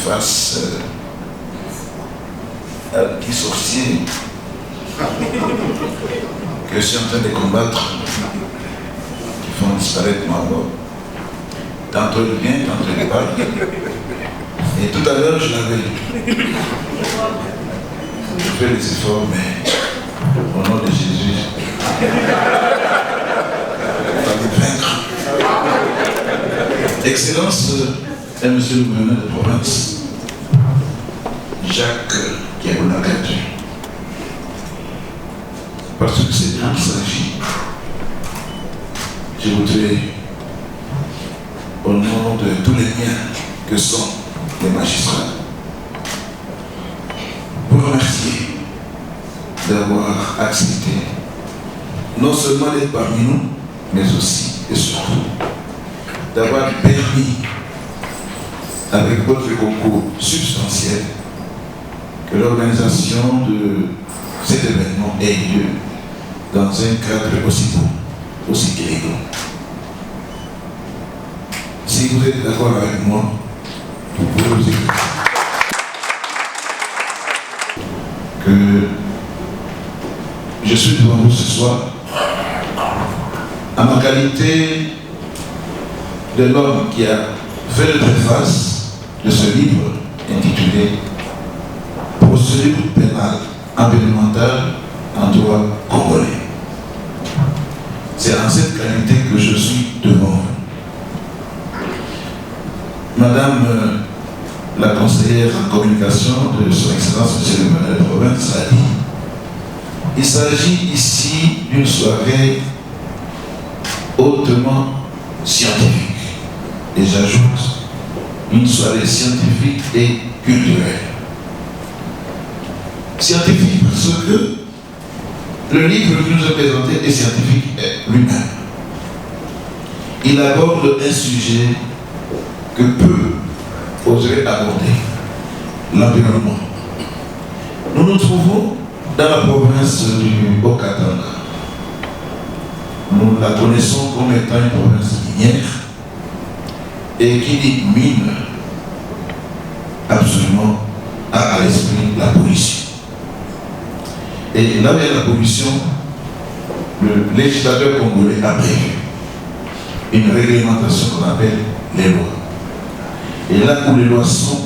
face à qui sorcier que je suis en train de combattre, qui font disparaître ma voix. Tantôt il vient, tantôt il parle. Et tout à l'heure, je l'avais. Je fais les efforts, mais au nom de Jésus, on va me vaincre. Excellence et monsieur le gouverneur de province, Jacques Kiaboulakatu. Parce que c'est de lui qu'il s'agit. Je voudrais, au nom de tous les miens que sont les magistrats, vous remercier d'avoir accepté non seulement d'être parmi nous, mais aussi et surtout d'avoir permis, avec votre concours substantiel, que l'organisation de cet événement ait lieu dans un cadre aussi beau, aussi élégant. Si vous êtes d'accord avec moi, vous pouvez vous écouter. Que je suis devant vous ce soir à ma qualité de l'homme qui a fait le préface de ce livre intitulé Procédure pénale environnementale en droit congolais. C'est en cette qualité que je suis devant vous. Madame la conseillère en communication de son Excellence Monsieur le maire de province a dit, il s'agit ici d'une soirée hautement scientifique. Et j'ajoute, une soirée scientifique et culturelle. Scientifique parce que le livre qui nous est présenté est scientifique lui-même. Il aborde un sujet que peu oseraient aborder, l'environnement. Nous nous trouvons dans la province du Haut-Katanga. Nous la connaissons comme étant une province minière et qui dit mine absolument a à l'esprit la pollution. Et là où il y a la pollution, le législateur congolais a prévu une réglementation qu'on appelle les lois. Et là où les lois sont,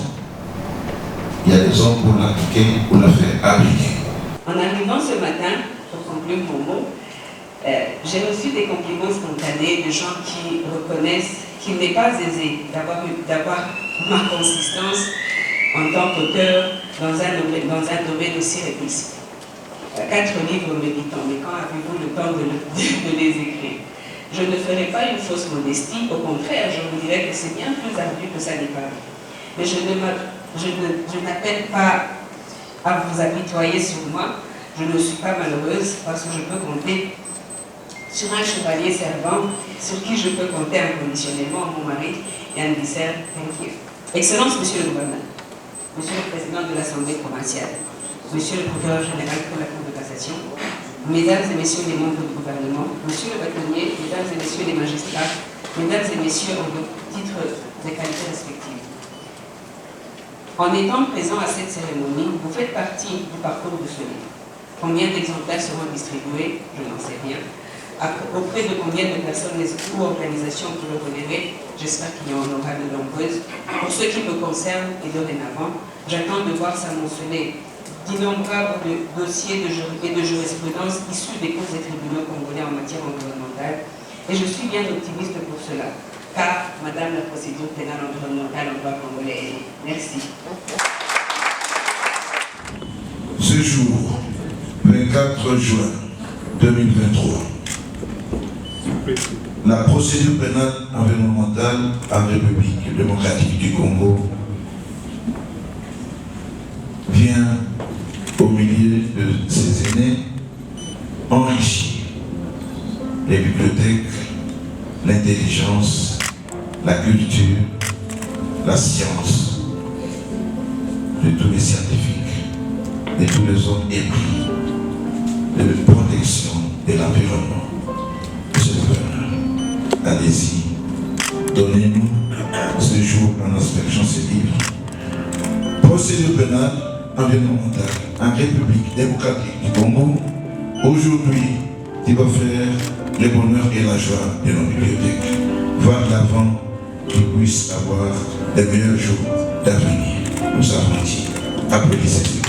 il y a des hommes pour l'appliquer, pour la faire appliquer. En arrivant ce matin, pour conclure mon mot, j'ai reçu des compliments spontanés de gens qui reconnaissent qu'il n'est pas aisé d'avoir ma consistance en tant qu'auteur dans un domaine aussi répulsif. 4 livres méritants, mais quand avez-vous le temps de les écrire? Je ne ferai pas une fausse modestie, au contraire, je vous dirais que c'est bien plus ardu que ça n'est pas. Mais je n'appelle pas à vous apitoyer sur moi, je ne suis pas malheureuse parce que je peux compter sur un chevalier servant sur qui je peux compter inconditionnellement, mon mari et un dessert inquiet. Excellence, Monsieur le gouverneur, Monsieur le président de l'Assemblée provinciale, Monsieur le procureur général pour la Cour de cassation, Mesdames et Messieurs les membres du gouvernement, Monsieur le bâtonnier, Mesdames et Messieurs les magistrats, Mesdames et Messieurs en vos titres et qualités respectives. En étant présent à cette cérémonie, vous faites partie du parcours de ce livre. Combien d'exemplaires seront distribués? Je n'en sais rien. Auprès de combien de personnes ou organisations vous le reverrez? J'espère qu'il y en aura de nombreuses. Pour ce qui me concerne et dorénavant, j'attends de voir s'amonceler d'innombrables dossiers et de jurisprudence issus des cours et tribunaux congolais en matière environnementale. Et je suis bien optimiste pour cela, car, Madame, la procédure pénale environnementale en droit congolais est née. Merci. Ce jour, 24 juin 2023, la procédure pénale environnementale en République démocratique du Congo vient au milieu de ses aînés enrichir les bibliothèques, l'intelligence, la culture, la science de tous les scientifiques, de tous les hommes épris de protection de l'environnement. Monsieur le gouverneur, allez-y, donnez-nous ce jour en inspection ce livre procédure pénale environnementale en République démocratique du Congo, aujourd'hui, tu vas faire le bonheur et la joie de nos bibliothèques. Va de l'avant, qu'ils puissent avoir les meilleurs jours d'avenir. Nous avons dit, applaudissez.